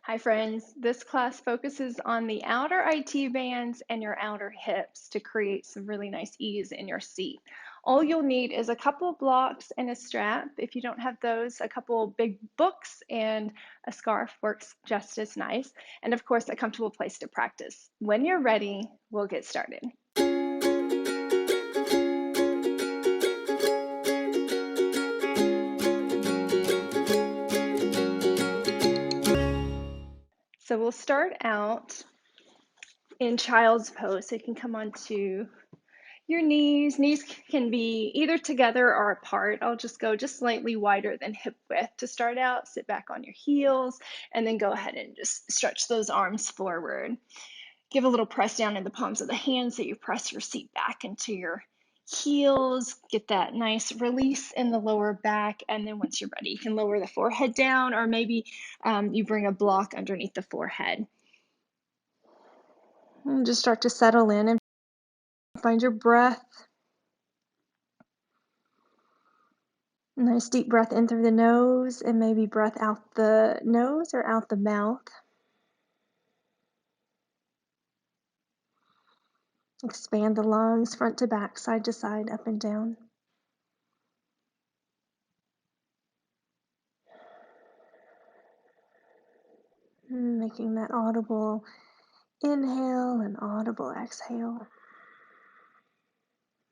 Hi, friends. This class focuses on the outer IT bands and your outer hips to create some really nice ease in your seat. All you'll need is a couple of blocks and a strap. If you don't have those, a couple big books and a scarf works just as nice. And of course, a comfortable place to practice. When you're ready, we'll get started. So we'll start out in child's pose. So you can come onto your knees. Knees can be either together or apart. I'll just go just slightly wider than hip width to start out. Sit back on your heels and then go ahead and just stretch those arms forward. Give a little press down in the palms of the hands so you press your seat back into your heels. Get that nice release in the lower back. And then once you're ready, you can lower the forehead down, or maybe you bring a block underneath the forehead. And just start to settle in and find your breath. Nice deep breath in through the nose and maybe breath out the nose or out the mouth. Expand the lungs front to back, side to side, up and down. Making that audible inhale and audible exhale.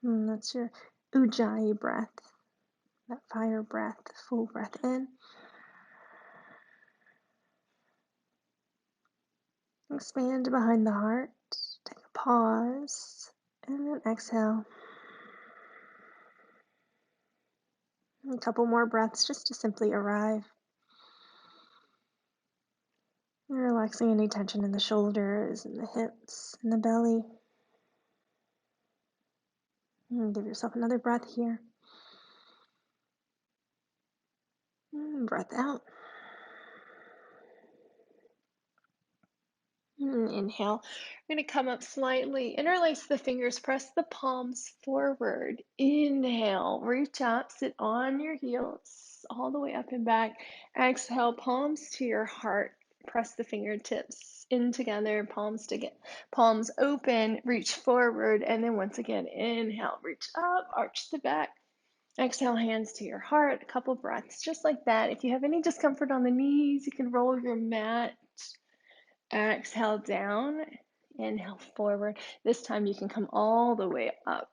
That's your ujjayi breath, that fire breath, full breath in. Expand behind the heart. Take a pause and then exhale. A couple more breaths just to simply arrive. Relaxing any tension in the shoulders and the hips and the belly. And give yourself another breath here. Breath out. Inhale. We're going to come up slightly. Interlace the fingers. Press the palms forward. Inhale. Reach up. Sit on your heels all the way up and back. Exhale. Palms to your heart. Press the fingertips in together. Palms open. Reach forward. And then once again, inhale. Reach up. Arch the back. Exhale, hands to your heart. A couple breaths just like that. If you have any discomfort on the knees, you can roll your mat. Exhale down, inhale forward. This time you can come all the way up.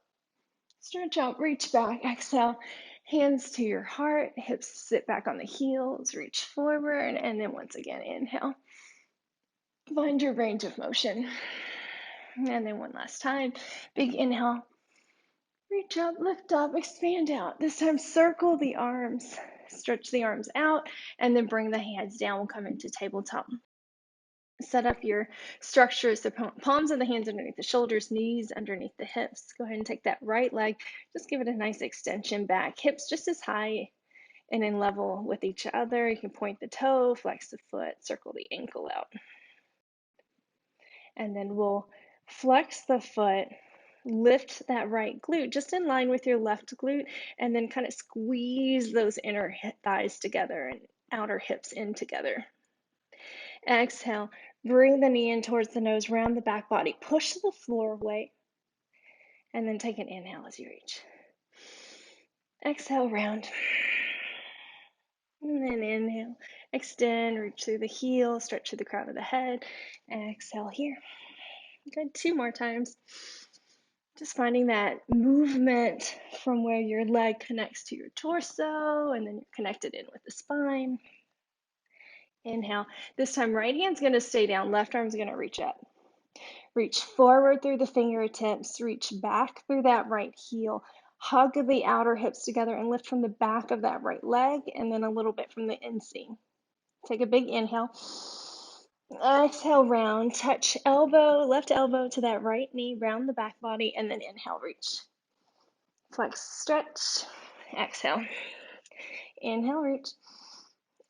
Stretch out, reach back, exhale. Hands to your heart, hips sit back on the heels, reach forward, and then once again, inhale. Find your range of motion. And then one last time, big inhale. Reach up, lift up, expand out. This time circle the arms, stretch the arms out, and then bring the hands down. We'll come into tabletop. Set up your structures, the palms of the hands underneath the shoulders, knees underneath the hips. Go ahead and take that right leg, just give it a nice extension back. Hips just as high and in level with each other. You can point the toe, flex the foot, circle the ankle out. And then we'll flex the foot, lift that right glute just in line with your left glute, and then kind of squeeze those inner thighs together and outer hips in together. Exhale, bring the knee in towards the nose, round the back body, push the floor away, and then take an inhale as you reach. Exhale, round. And then inhale, extend, reach through the heel, stretch through the crown of the head. Exhale here. Good, 2 more times. Just finding that movement from where your leg connects to your torso, and then you're connected in with the spine. Inhale. This time, right hand's going to stay down, left arm's going to reach up. Reach forward through the fingertips, reach back through that right heel, hug the outer hips together and lift from the back of that right leg and then a little bit from the inseam. Take a big inhale. Exhale, round, touch left elbow to that right knee, round the back body, and then inhale, reach. Flex, stretch, exhale. Inhale, reach.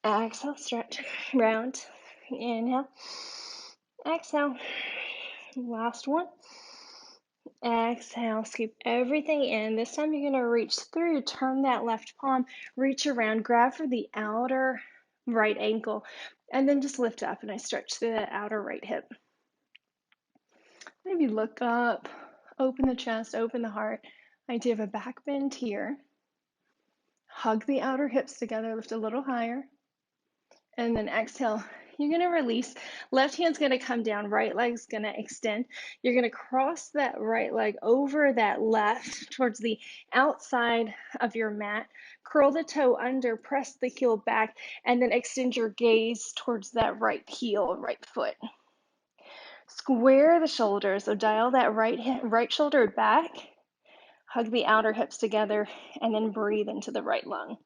Exhale, stretch, round, inhale, exhale. Last one. Exhale, scoop everything in. This time you're going to reach through, turn that left palm, reach around, grab for the outer right ankle, And then just lift up, and I stretch through that outer right hip. Maybe look up, open the chest, open the heart. Idea of a back bend here. Hug the outer hips together, lift a little higher. And then exhale. You're going to release. Left hand's going to come down, right leg's going to extend. You're going to cross that right leg over that left towards the outside of your mat. Curl the toe under, press the heel back, and then extend your gaze towards that right heel, right foot. Square the shoulders, so dial that right shoulder back. Hug the outer hips together, and then breathe into the right lung.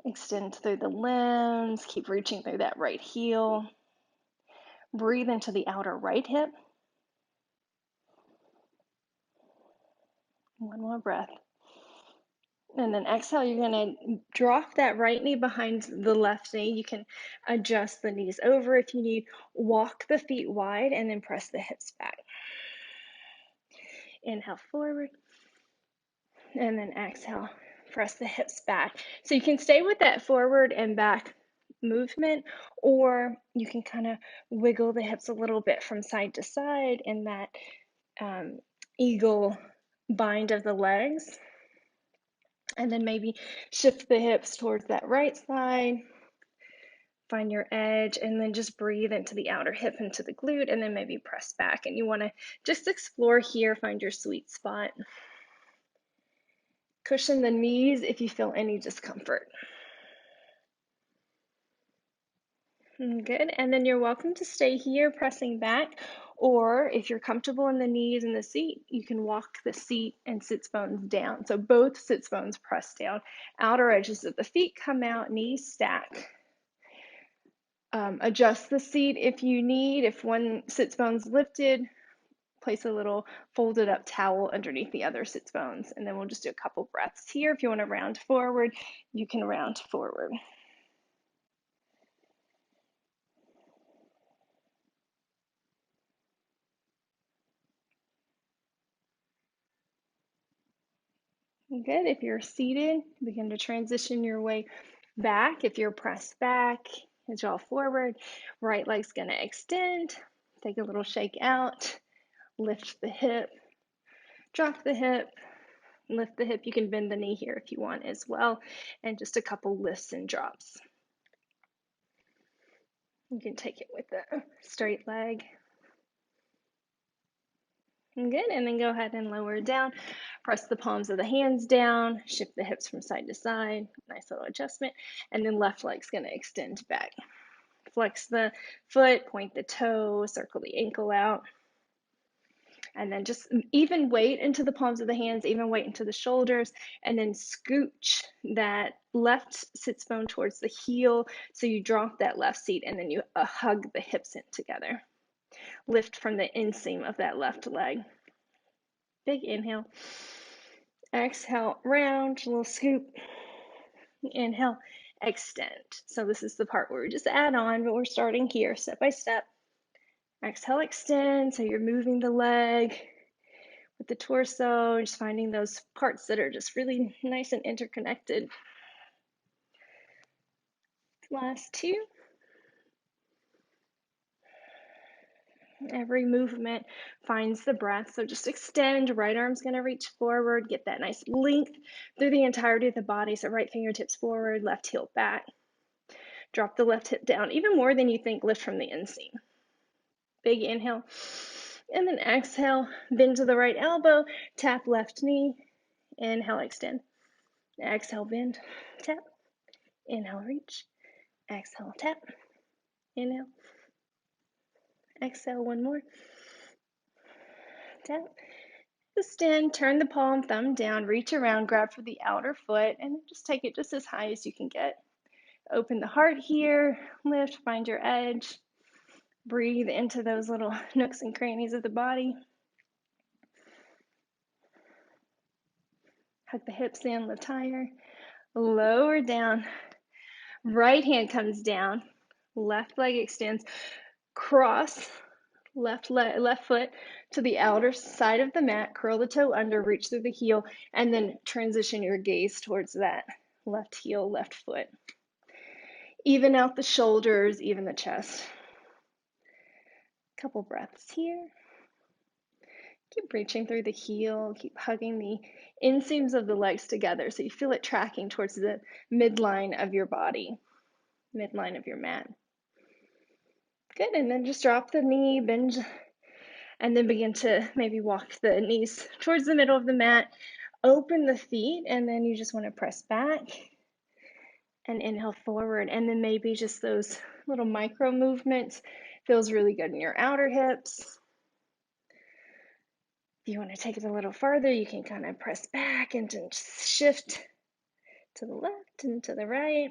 Extend through the limbs, keep reaching through that right heel. Breathe into the outer right hip. One more breath. And then exhale, you're going to drop that right knee behind the left knee. You can adjust the knees over if you need. Walk the feet wide and then press the hips back. Inhale forward. And then exhale, press the hips back. So you can stay with that forward and back movement, or you can kind of wiggle the hips a little bit from side to side in that eagle bind of the legs. And then maybe shift the hips towards that right side. Find your edge, and then just breathe into the outer hip, into the glute, and then maybe press back. And you want to just explore here, find your sweet spot. Cushion the knees if you feel any discomfort. Good. And then you're welcome to stay here pressing back, or if you're comfortable in the knees and the seat, you can walk the seat and sits bones down. So both sits bones press down. Outer edges of the feet come out, knees stack. Adjust the seat if you need. If one sits bone's lifted, place a little folded up towel underneath the other sits bones. And then we'll just do a couple breaths here. If you want to round forward, you can round forward. Good. If you're seated, begin to transition your way back. If you're pressed back, jaw forward, right leg's going to extend. Take a little shake out, lift the hip, drop the hip, lift the hip. You can bend the knee here if you want as well, and just a couple lifts and drops. You can take it with a straight leg. Good, and then go ahead and lower it down. Press the palms of the hands down, shift the hips from side to side, nice little adjustment, and then left leg's going to extend back. Flex the foot, point the toe, circle the ankle out, and then just even weight into the palms of the hands, even weight into the shoulders, and then scooch that left sits bone towards the heel, so you drop that left seat, and then you hug the hips in together. Lift from the inseam of that left leg. Big inhale. Exhale, round, a little scoop. Inhale, extend. So this is the part where we just add on, but we're starting here, step by step. Exhale, extend. So you're moving the leg with the torso, just finding those parts that are just really nice and interconnected. Last two. Every movement finds the breath. So just extend, right arm's going to reach forward, get that nice length through the entirety of the body. So right fingertips forward, left heel back. Drop the left hip down, even more than you think, lift from the inseam. Big inhale. And then exhale, bend to the right elbow, tap left knee. Inhale, extend. Exhale, bend, tap. Inhale, reach. Exhale, tap. Inhale. Exhale, one more. Tap. Extend, turn the palm, thumb down, reach around, grab for the outer foot, and just take it just as high as you can get. Open the heart here, lift, find your edge. Breathe into those little nooks and crannies of the body. Hug the hips in, lift higher. Lower down. Right hand comes down. Left leg extends. Cross left foot to the outer side of the mat. Curl the toe under, reach through the heel, and then transition your gaze towards that left heel, left foot. Even out the shoulders, even the chest. Couple breaths here. Keep reaching through the heel, keep hugging the inseams of the legs together so you feel it tracking towards the midline of your body, midline of your mat. Good, and then just drop the knee, bend, and then begin to maybe walk the knees towards the middle of the mat. Open the feet, and then you just want to press back and inhale forward, and then maybe just those little micro movements feels really good in your outer hips. If you want to take it a little further, you can kind of press back and just shift to the left and to the right.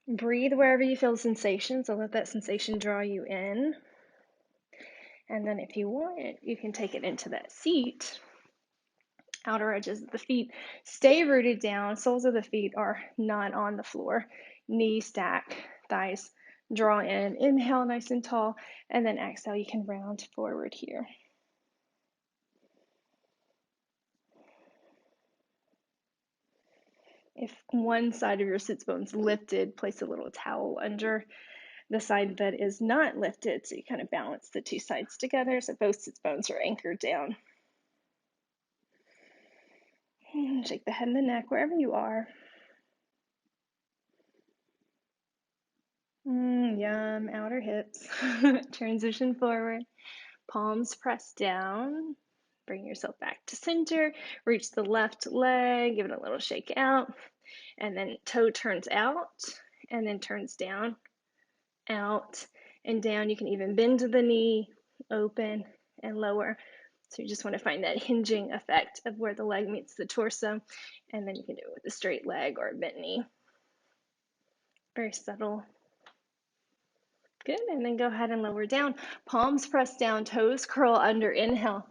Breathe wherever you feel sensation, so let that sensation draw you in. And then if you want it, you can take it into that seat. Outer edges of the feet stay rooted down. Soles of the feet are not on the floor. Knees stack, thighs draw in. Inhale nice and tall, and then exhale, you can round forward here. If one side of your sits bone's lifted, place a little towel under the side that is not lifted, so you kind of balance the two sides together so both sits bones are anchored down. Shake the head and the neck wherever you are. Yum, outer hips. Transition forward. Palms press down. Bring yourself back to center. Reach the left leg, give it a little shake out. And then toe turns out and then turns down, out, and down. You can even bend the knee, open and lower. So you just want to find that hinging effect of where the leg meets the torso. And then you can do it with a straight leg or a bent knee. Very subtle. Good, and then go ahead and lower down. Palms press down, toes curl under, inhale.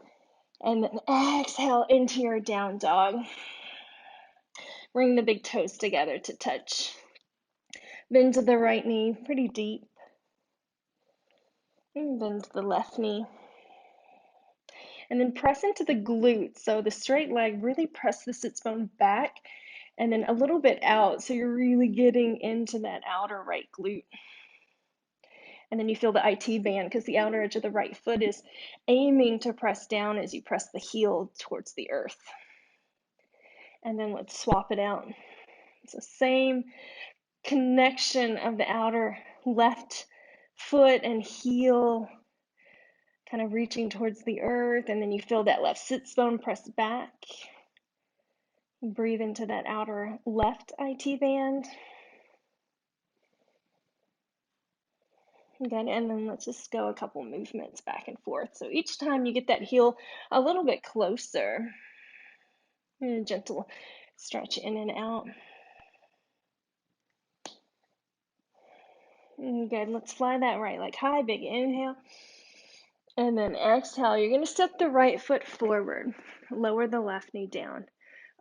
And then exhale into your down dog. Bring the big toes together to touch. Bend to the right knee, pretty deep. And bend to the left knee. And then press into the glutes. So the straight leg, really press the sits bone back and then a little bit out. So you're really getting into that outer right glute. And then you feel the IT band because the outer edge of the right foot is aiming to press down as you press the heel towards the earth. And then let's swap it out. So same connection of the outer left foot and heel kind of reaching towards the earth, and then you feel that left sits bone press back. Breathe into that outer left IT band. Good, and then let's just go a couple movements back and forth. So each time you get that heel a little bit closer, and a gentle stretch in and out. Good, let's fly that right leg high, big inhale. And then exhale, you're going to step the right foot forward. Lower the left knee down.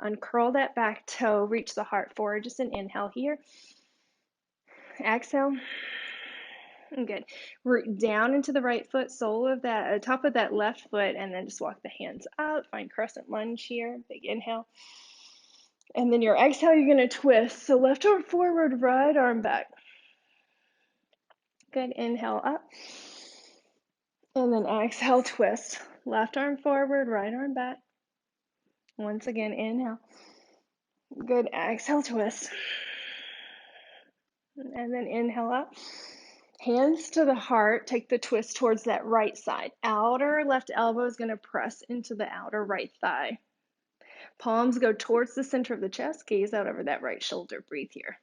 Uncurl that back toe, reach the heart forward. Just an inhale here. Exhale. Good. Root down into the right foot, sole of that, top of that left foot, and then just walk the hands up. Find crescent lunge here. Big inhale. And then your exhale, you're going to twist. So left arm forward, right arm back. Good. Inhale up. And then exhale, twist. Left arm forward, right arm back. Once again, inhale. Good. Exhale, twist. And then inhale up. Hands to the heart. Take the twist towards that right side. Outer left elbow is going to press into the outer right thigh. Palms go towards the center of the chest. Gaze out over that right shoulder. Breathe here.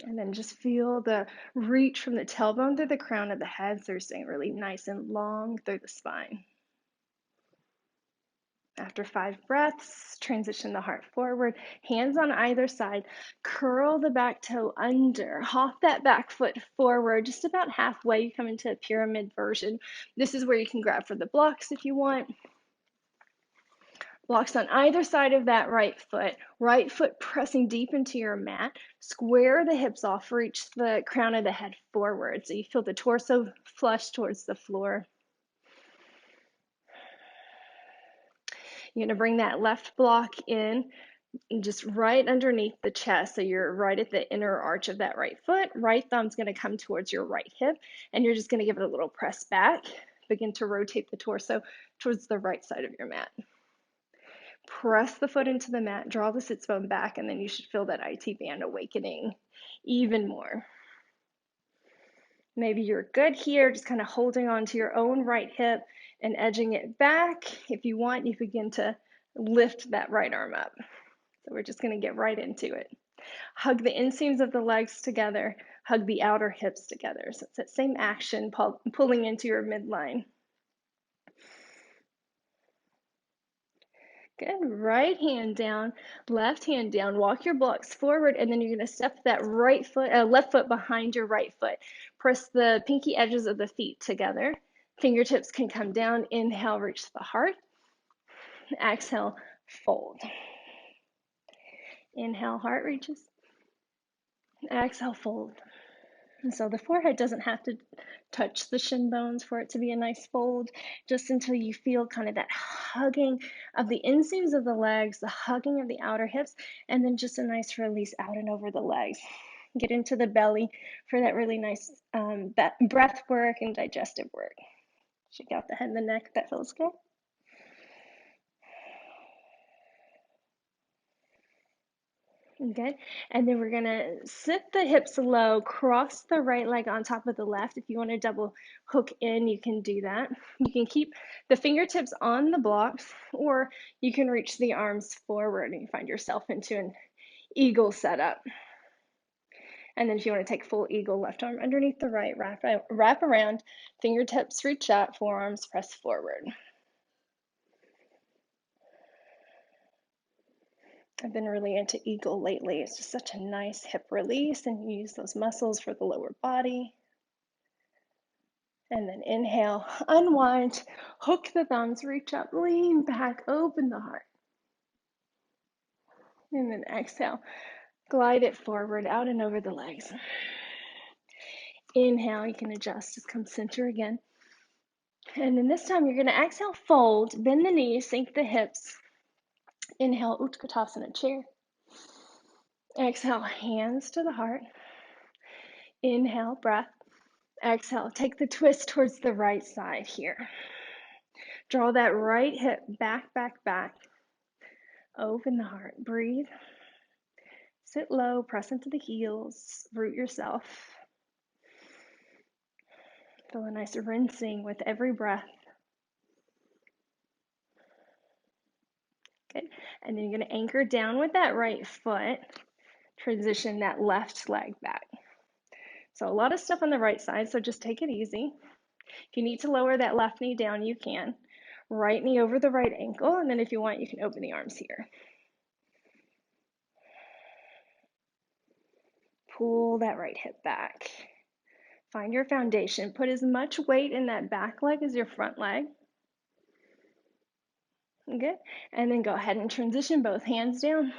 And then just feel the reach from the tailbone through the crown of the head. So you're staying really nice and long through the spine. After 5 breaths, transition the heart forward, hands on either side, curl the back toe under, hop that back foot forward, just about halfway, you come into a pyramid version. This is where you can grab for the blocks if you want. Blocks on either side of that right foot pressing deep into your mat, square the hips off, reach the crown of the head forward, so you feel the torso flush towards the floor. You're going to bring that left block in and just right underneath the chest. So you're right at the inner arch of that right foot. Right thumb's going to come towards your right hip, and you're just going to give it a little press back. Begin to rotate the torso towards the right side of your mat. Press the foot into the mat, draw the sits bone back, and then you should feel that IT band awakening even more. Maybe you're good here, just kind of holding on to your own right hip and edging it back. If you want, you begin to lift that right arm up. So we're just going to get right into it. Hug the inseams of the legs together, hug the outer hips together. So it's that same action, pulling into your midline. Good. Right hand down, left hand down. Walk your blocks forward, and then you're going to step that left foot behind your right foot. Press the pinky edges of the feet together. Fingertips can come down. Inhale, reach the heart. Exhale, fold. Inhale, heart reaches. Exhale, fold. And so the forehead doesn't have to touch the shin bones for it to be a nice fold, just until you feel kind of that hugging of the inseams of the legs, the hugging of the outer hips, and then just a nice release out and over the legs. Get into the belly for that really nice breath work and digestive work. Shake out the head and the neck if that feels good. Good. And then we're going to sit the hips low, cross the right leg on top of the left. If you want to double hook in, you can do that. You can keep the fingertips on the blocks, or you can reach the arms forward and you find yourself into an eagle setup. And then if you want to take full eagle, left arm underneath the right, wrap around, fingertips reach up, forearms press forward. I've been really into eagle lately. It's just such a nice hip release, and you use those muscles for the lower body. And then inhale, unwind, hook the thumbs, reach up, lean back, open the heart. And then exhale, glide it forward, out and over the legs. Inhale, you can adjust, just come center again. And then this time you're going to exhale, fold, bend the knees, sink the hips. Inhale, Utkatasana chair. Exhale, hands to the heart. Inhale, breath. Exhale, take the twist towards the right side here. Draw that right hip back, back, back. Open the heart, breathe. Sit low, press into the heels, root yourself. Feel a nice rinsing with every breath. Good. And then you're going to anchor down with that right foot. Transition that left leg back. So a lot of stuff on the right side, so just take it easy. If you need to lower that left knee down, you can. Right knee over the right ankle, and then if you want, you can open the arms here. Pull that right hip back. Find your foundation. Put as much weight in that back leg as your front leg. Good. And then go ahead and transition both hands down.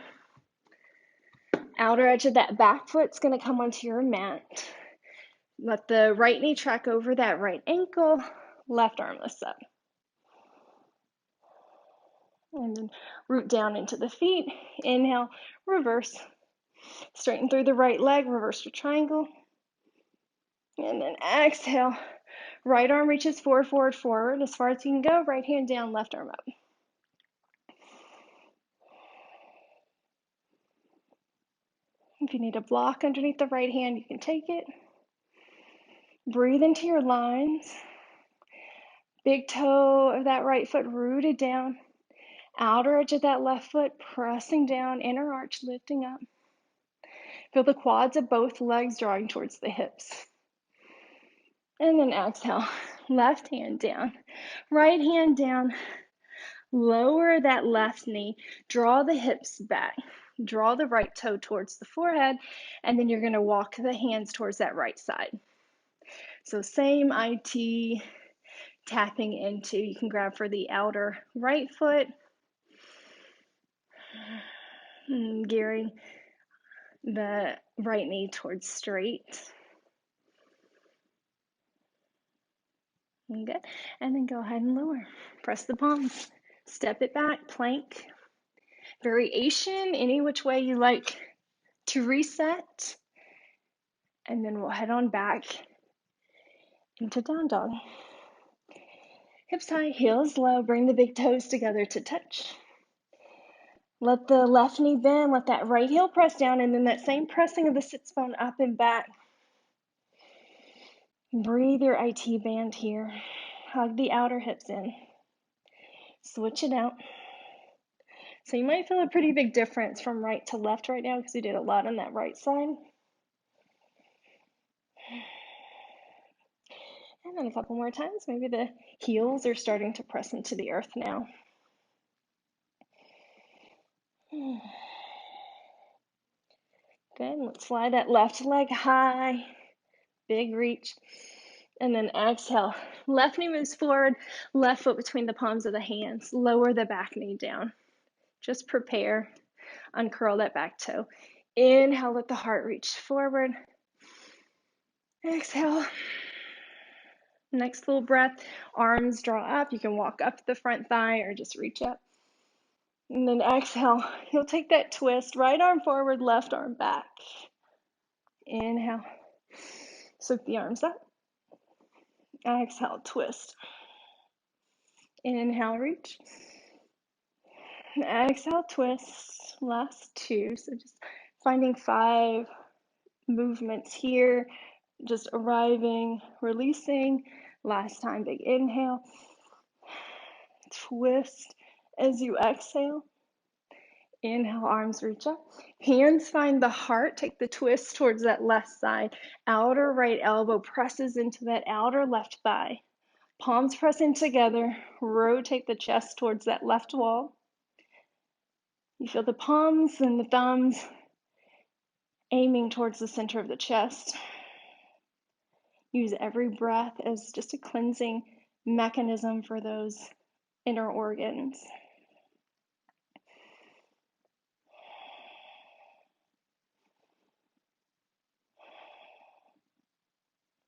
Outer edge of that back foot's going to come onto your mat. Let the right knee track over that right ankle. Left arm lifts up. And then root down into the feet. Inhale, reverse. Straighten through the right leg, reverse your triangle. And then exhale. Right arm reaches forward, forward, forward. As far as you can go, right hand down, left arm up. If you need a block underneath the right hand, you can take it. Breathe into your lines. Big toe of that right foot rooted down. Outer edge of that left foot pressing down. Inner arch lifting up. Feel the quads of both legs drawing towards the hips. And then exhale. Left hand down. Right hand down. Lower that left knee. Draw the hips back. Draw the right toe towards the forehead. And then you're going to walk the hands towards that right side. So same IT, tapping into, you can grab for the outer right foot, gearing the right knee towards straight. Good. And then go ahead and lower. Press the palms. Step it back, plank. Variation, any which way you like to reset. And then we'll head on back into down dog. Hips high, heels low, bring the big toes together to touch. Let the left knee bend, let that right heel press down, and then that same pressing of the sits bone up and back. Breathe your IT band here. Hug the outer hips in. Switch it out. So you might feel a pretty big difference from right to left right now because you did a lot on that right side. And then a couple more times. Maybe the heels are starting to press into the earth now. Good. Let's fly that left leg high. Big reach. And then exhale. Left knee moves forward. Left foot between the palms of the hands. Lower the back knee down. Just prepare. Uncurl that back toe. Inhale, let the heart reach forward. Exhale. Next full breath, arms draw up. You can walk up the front thigh or just reach up. And then exhale. You'll take that twist. Right arm forward, left arm back. Inhale. Sweep the arms up. Exhale, twist. Inhale, reach. Exhale, twist. Last two. So just finding 5 movements here. Just arriving, releasing. Last time, big inhale. Twist as you exhale. Inhale, arms reach up. Hands find the heart. Take the twist towards that left side. Outer right elbow presses into that outer left thigh. Palms press in together. Rotate the chest towards that left wall. You feel the palms and the thumbs aiming towards the center of the chest. Use every breath as just a cleansing mechanism for those inner organs.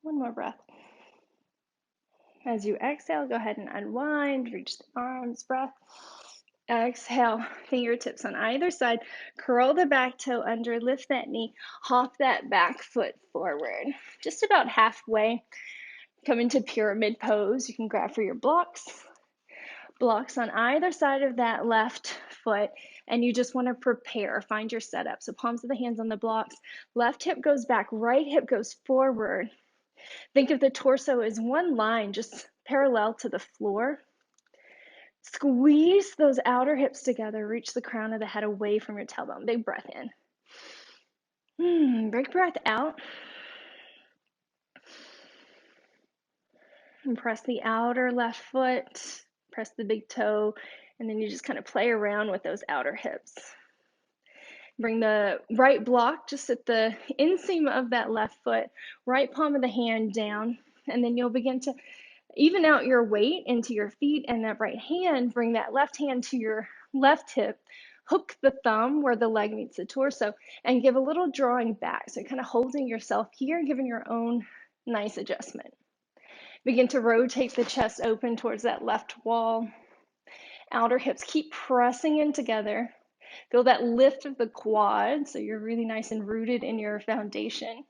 One more breath. As you exhale, go ahead and unwind, reach the arms, breath. Exhale, fingertips on either side. Curl the back toe under, lift that knee, hop that back foot forward. Just about halfway. Come into pyramid pose. You can grab for your blocks. Blocks on either side of that left foot, and you just want to prepare. Find your setup. So palms of the hands on the blocks. Left hip goes back, right hip goes forward. Think of the torso as one line, just parallel to the floor. Squeeze those outer hips together. Reach the crown of the head away from your tailbone. Big breath in. Big breath out. And press the outer left foot. Press the big toe. And then you just kind of play around with those outer hips. Bring the right block just at the inseam of that left foot. Right palm of the hand down. And then you'll begin to even out your weight into your feet and that right hand. Bring that left hand to your left hip. Hook the thumb where the leg meets the torso and give a little drawing back. So kind of holding yourself here, giving your own nice adjustment. Begin to rotate the chest open towards that left wall. Outer hips keep pressing in together. Feel that lift of the quad, so you're really nice and rooted in your foundation.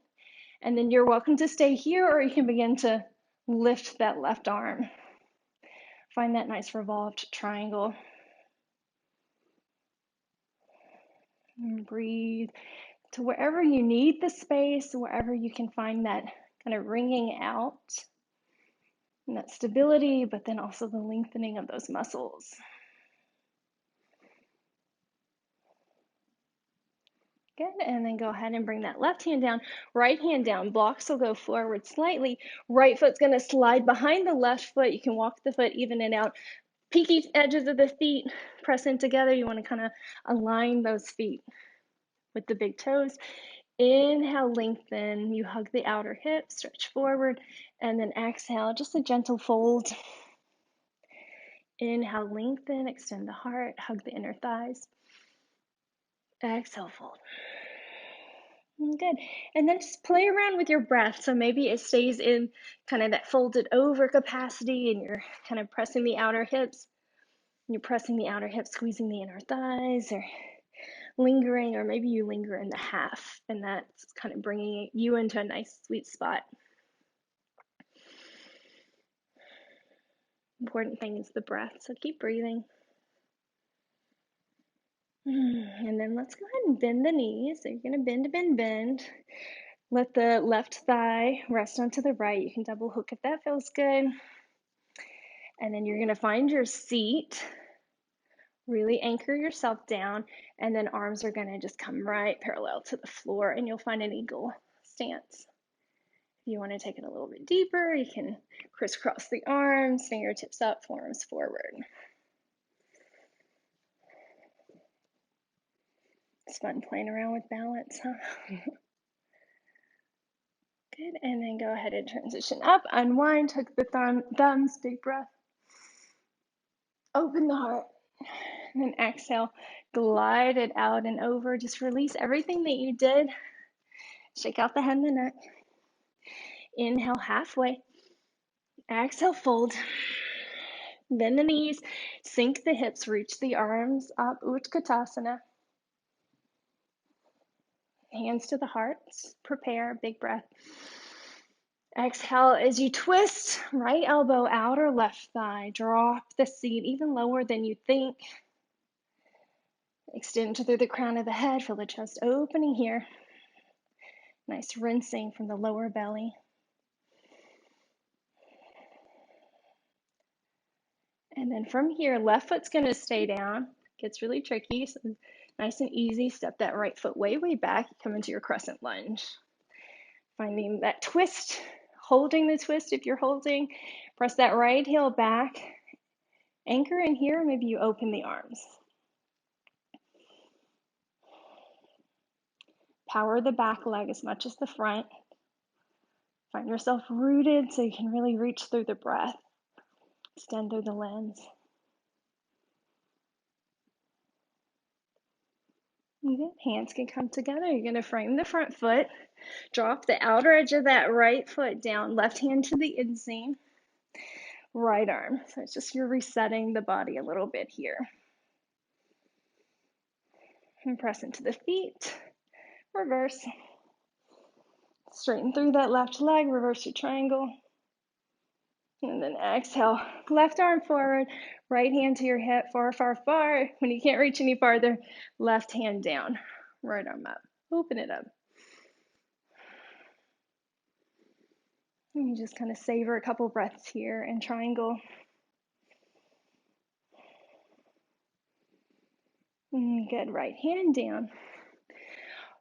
And then you're welcome to stay here, or you can begin to lift that left arm. Find that nice revolved triangle. And breathe to wherever you need the space, wherever you can find that kind of wringing out. And that stability, but then also the lengthening of those muscles. Good, and then go ahead and bring that left hand down, right hand down. Blocks will go forward slightly. Right foot's gonna slide behind the left foot. You can walk the foot even and out. Peaky edges of the feet press in together. You wanna kind of align those feet with the big toes. Inhale, lengthen. You hug the outer hip, stretch forward, and then exhale, just a gentle fold. Inhale, lengthen, extend the heart, hug the inner thighs. Exhale, fold. Good. And then just play around with your breath. So maybe it stays in kind of that folded over capacity and you're kind of pressing the outer hips. You're pressing the outer hip, squeezing the inner thighs, or lingering, or maybe you linger in the half, and that's kind of bringing you into a nice sweet spot. Important thing is the breath, so keep breathing. And then let's go ahead and bend the knees. So you're going to bend, bend, bend. Let the left thigh rest onto the right. You can double hook if that feels good. And then you're going to find your seat. Really anchor yourself down, and then arms are going to just come right parallel to the floor, and you'll find an eagle stance. If you want to take it a little bit deeper, you can crisscross the arms, fingertips up, forearms forward. It's fun playing around with balance, huh? Good, and then go ahead and transition up, unwind, hook the thumbs, big breath. Open the heart, and then exhale, glide it out and over. Just release everything that you did. Shake out the head and the neck. Inhale halfway. Exhale, fold. Bend the knees, sink the hips, reach the arms up, Utkatasana. Hands to the heart, prepare, big breath. Exhale as you twist, right elbow out or left thigh, drop the seat even lower than you think. Extend through the crown of the head, feel the chest opening here. Nice rinsing from the lower belly. And then from here, left foot's going to stay down. Gets really tricky, so nice and easy. Step that right foot way, way back. Come into your crescent lunge. Finding that twist, holding the twist if you're holding. Press that right heel back. Anchor in here, maybe you open the arms. Power the back leg as much as the front. Find yourself rooted so you can really reach through the breath. Extend through the lens. Good. Hands can come together. You're going to frame the front foot. Drop the outer edge of that right foot down. Left hand to the inseam. Right arm. So it's just you're resetting the body a little bit here. And press into the feet. Reverse. Straighten through that left leg. Reverse your triangle. And then exhale. Left arm forward. Right hand to your hip. Far, far, far. When you can't reach any farther, left hand down. Right arm up. Open it up. And you just kind of savor a couple breaths here in triangle. Good. Right hand down.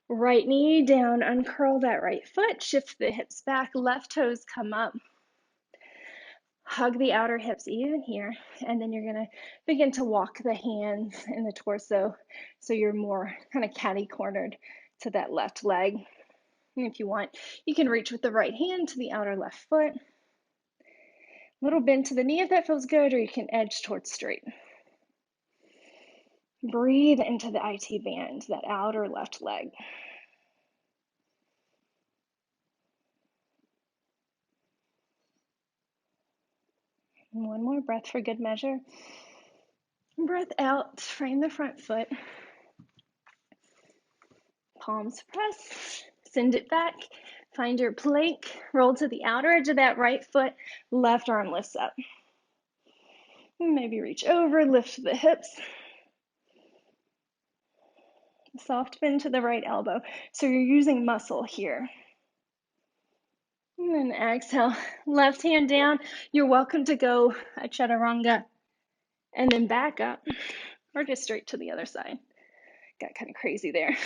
Right knee down. Uncurl that right foot. Shift the hips back. Left toes come up. Hug the outer hips even here. And then you're going to begin to walk the hands and the torso so you're more kind of catty-cornered to that left leg. And if you want, you can reach with the right hand to the outer left foot. Little bend to the knee if that feels good, or you can edge towards straight. Breathe into the IT band, that outer left leg. And one more breath for good measure. Breath out, frame the front foot. Palms press, send it back. Find your plank, roll to the outer edge of that right foot, left arm lifts up. Maybe reach over, lift the hips. Soft bend to the right elbow. So you're using muscle here. And then exhale, left hand down. You're welcome to go a chaturanga and then back up or just straight to the other side. Got kind of crazy there.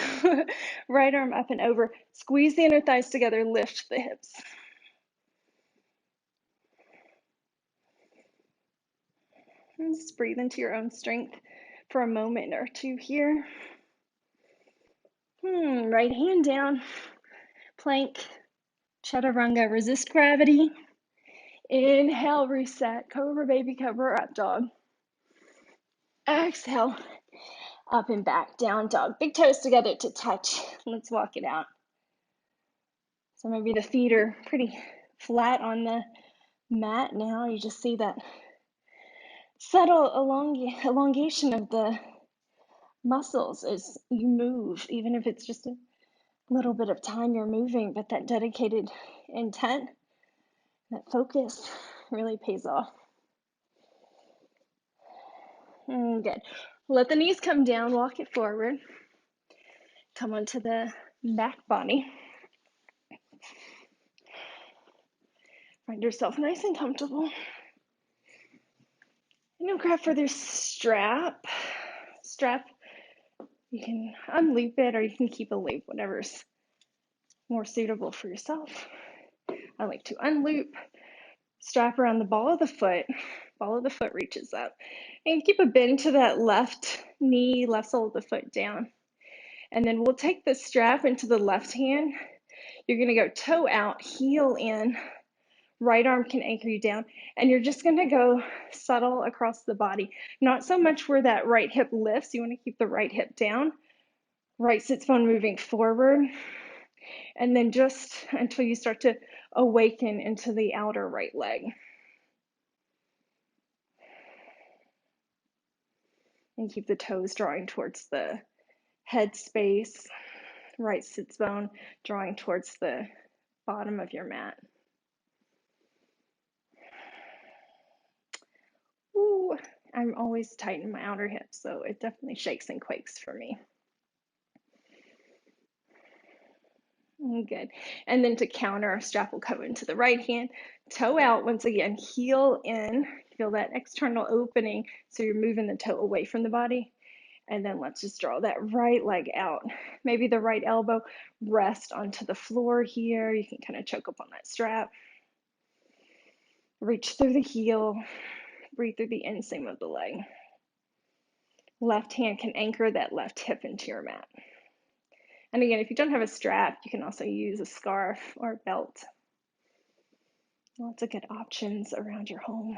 Right arm up and over. Squeeze the inner thighs together, lift the hips. And just breathe into your own strength for a moment or two here. Right hand down, plank, chaturanga, resist gravity. Inhale, reset, cobra, baby cobra, up dog. Exhale, up and back, down dog. Big toes together to touch. Let's walk it out. So maybe the feet are pretty flat on the mat now. You just see that subtle elongation of the muscles as you move, even if it's just a little bit of time you're moving, but that dedicated intent, that focus really pays off. Good. Let the knees come down, walk it forward. Come onto the back body. Find yourself nice and comfortable. And you'll grab for this strap. You can unloop it or you can keep a loop, whatever's more suitable for yourself. I like to unloop, strap around the ball of the foot. Ball of the foot reaches up. And keep a bend to that left knee, left sole of the foot down. And then we'll take the strap into the left hand. You're going to go toe out, heel in. Right arm can anchor you down. And you're just going to go subtle across the body. Not so much where that right hip lifts. You want to keep the right hip down. Right sits bone moving forward. And then just until you start to awaken into the outer right leg. And keep the toes drawing towards the head space. Right sits bone drawing towards the bottom of your mat. Ooh, I'm always tight in my outer hips, so it definitely shakes and quakes for me. Good. And then to counter, strap will come into the right hand, toe out once again, heel in. Feel that external opening, so you're moving the toe away from the body. And then let's just draw that right leg out. Maybe the right elbow rest onto the floor here. You can kind of choke up on that strap. Reach through the heel. Breathe through the inseam of the leg. Left hand can anchor that left hip into your mat. And again, if you don't have a strap, you can also use a scarf or a belt. Lots of good options around your home.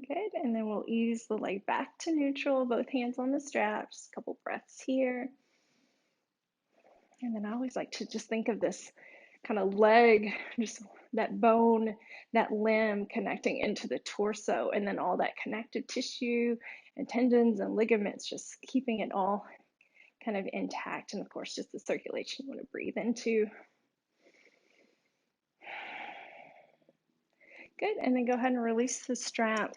Good, and then we'll ease the leg back to neutral, both hands on the straps, a couple breaths here. And then I always like to just think of this kind of leg, just that bone, that limb connecting into the torso, and then all that connective tissue and tendons and ligaments, just keeping it all kind of intact. And of course, just the circulation you want to breathe into. Good, and then go ahead and release the strap.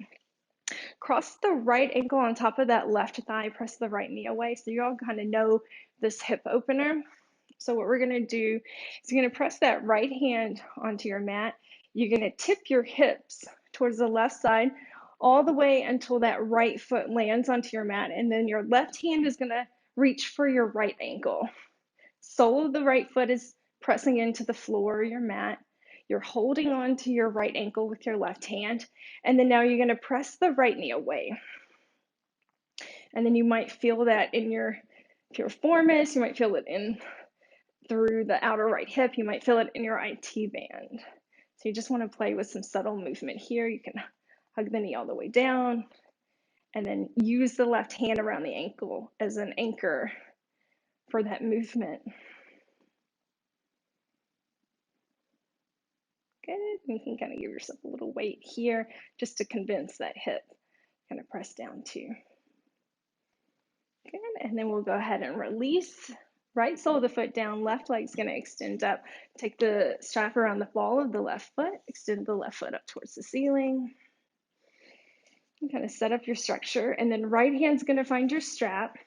Cross the right ankle on top of that left thigh, press the right knee away. So you all kind of know this hip opener. So what we're going to do is you're going to press that right hand onto your mat. You're going to tip your hips towards the left side all the way until that right foot lands onto your mat. And then your left hand is going to reach for your right ankle. Sole of the right foot is pressing into the floor or your mat. You're holding on to your right ankle with your left hand. And then now you're going to press the right knee away. And then you might feel that in if you're a foremist, you might feel it in through the outer right hip. You might feel it in your IT band. So you just want to play with some subtle movement here. You can hug the knee all the way down and then use the left hand around the ankle as an anchor for that movement. Good. You can kind of give yourself a little weight here just to convince that hip kind of press down too. Good. And then we'll go ahead and release. Right sole of the foot down, left leg's going to extend up. Take the strap around the ball of the left foot, extend the left foot up towards the ceiling. And kind of set up your structure. And then right hand's going to find your strap.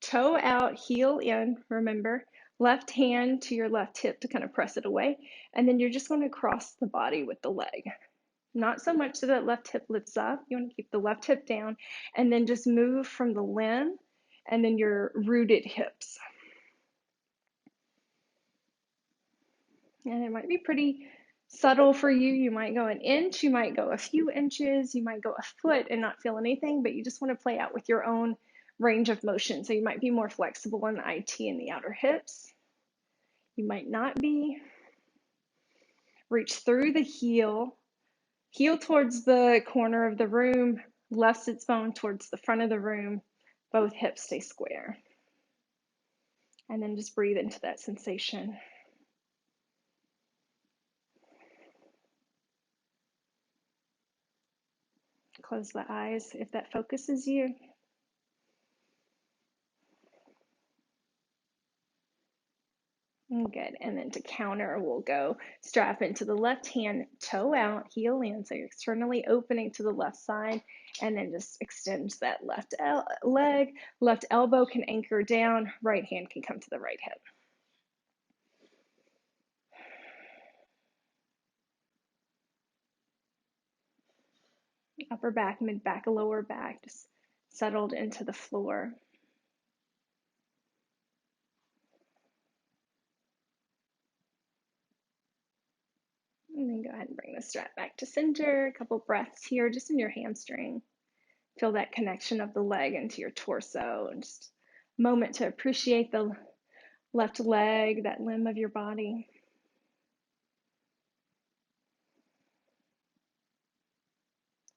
Toe out, heel in, remember. Left hand to your left hip to kind of press it away. And then you're just going to cross the body with the leg. Not so much so that left hip lifts up. You want to keep the left hip down. And then just move from the limb and then your rooted hips. And it might be pretty subtle for you. You might go an inch, you might go a few inches, you might go a foot and not feel anything, but you just want to play out with your own range of motion. So you might be more flexible in the IT and the outer hips. You might not be. Reach through the heel towards the corner of the room, left sits bone towards the front of the room, both hips stay square. And then just breathe into that sensation. Close the eyes if that focuses you. Good. And then to counter, we'll go strap into the left hand, toe out, heel in. So you're externally opening to the left side, and then just extend that left leg. Left elbow can anchor down, right hand can come to the right hip. Upper back, mid back, lower back, just settled into the floor. And then go ahead and bring the strap back to center. A couple breaths here, just in your hamstring. Feel that connection of the leg into your torso, and just a moment to appreciate the left leg, that limb of your body.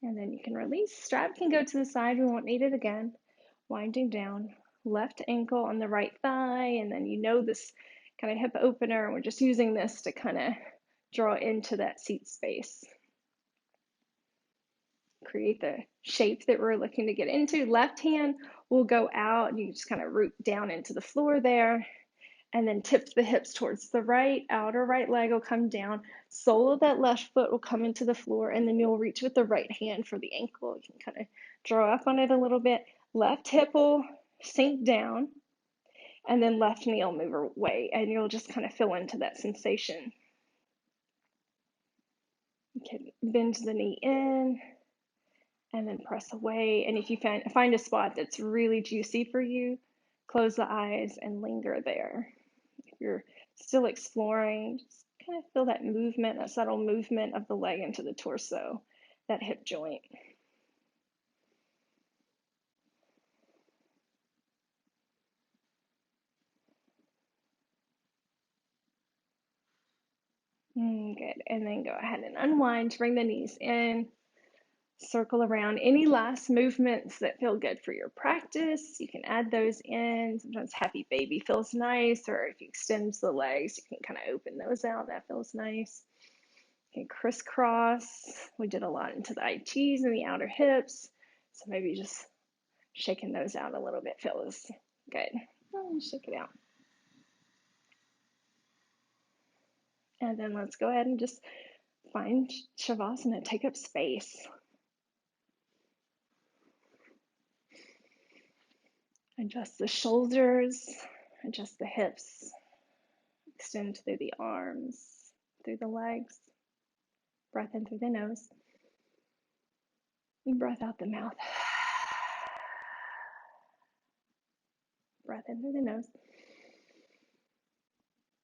And then you can release. Strap can go to the side. We won't need it again. Winding down. Left ankle on the right thigh. And then you know this kind of hip opener. We're just using this to kind of draw into that seat space. Create the shape that we're looking to get into. Left hand will go out. You just kind of root down into the floor there. And then tip the hips towards the right. Outer right leg will come down. Sole of that left foot will come into the floor, and then you'll reach with the right hand for the ankle. You can kind of draw up on it a little bit. Left hip will sink down, and then left knee will move away, and you'll just kind of feel into that sensation. You can bend the knee in, and then press away. And if you find a spot that's really juicy for you, close the eyes and linger there. If you're still exploring, just kind of feel that movement, that subtle movement of the leg into the torso, that hip joint. Good. And then go ahead and unwind, bring the knees in, circle around. Any last movements that feel good for your practice, you can add those in. Sometimes happy baby feels nice, or if you extend the legs, you can kind of open those out. That feels nice. Okay, crisscross. We did a lot into the ITs and the outer hips. So maybe just shaking those out a little bit feels good. Shake it out. And then let's go ahead and just find Shavasana, take up space. Adjust the shoulders, adjust the hips, extend through the arms, through the legs. Breath in through the nose, and breath out the mouth. Breath in through the nose,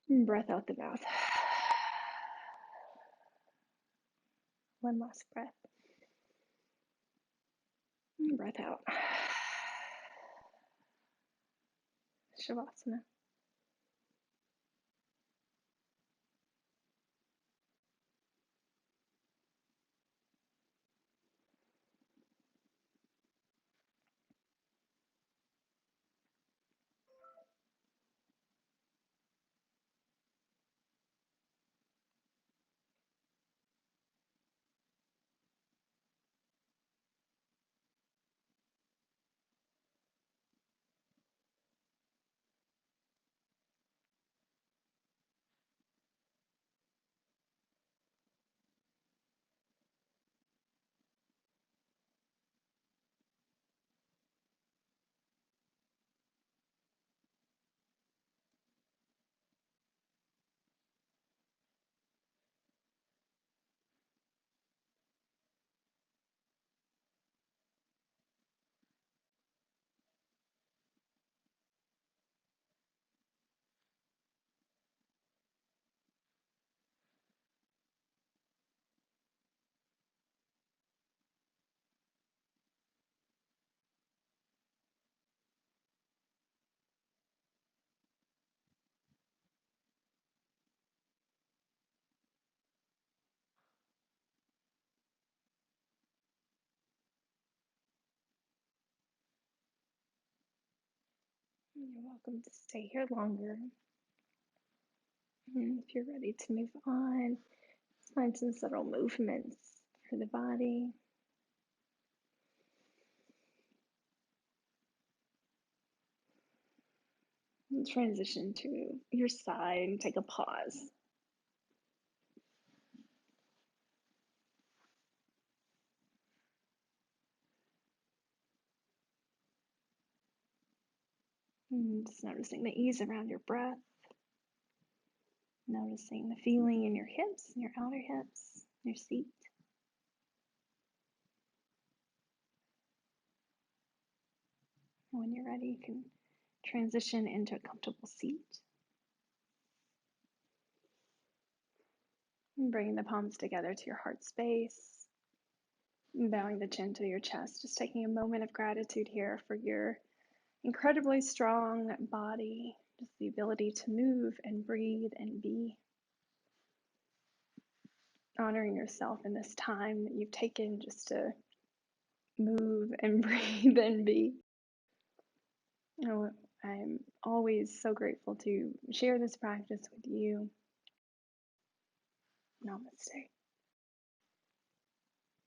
and breath out the mouth. One last breath. And breath out. Shavasana. welcome to stay here longer. And if you're ready to move on, find some subtle movements for the body. And transition to your side and take a pause. And just noticing the ease around your breath. Noticing the feeling in your hips, in your outer hips, your seat. When you're ready, you can transition into a comfortable seat. And bringing the palms together to your heart space. And bowing the chin to your chest. Just taking a moment of gratitude here for your incredibly strong body. Just the ability to move and breathe and be. Honoring yourself in this time that you've taken just to move and breathe and be. I'm always so grateful to share this practice with you. Namaste.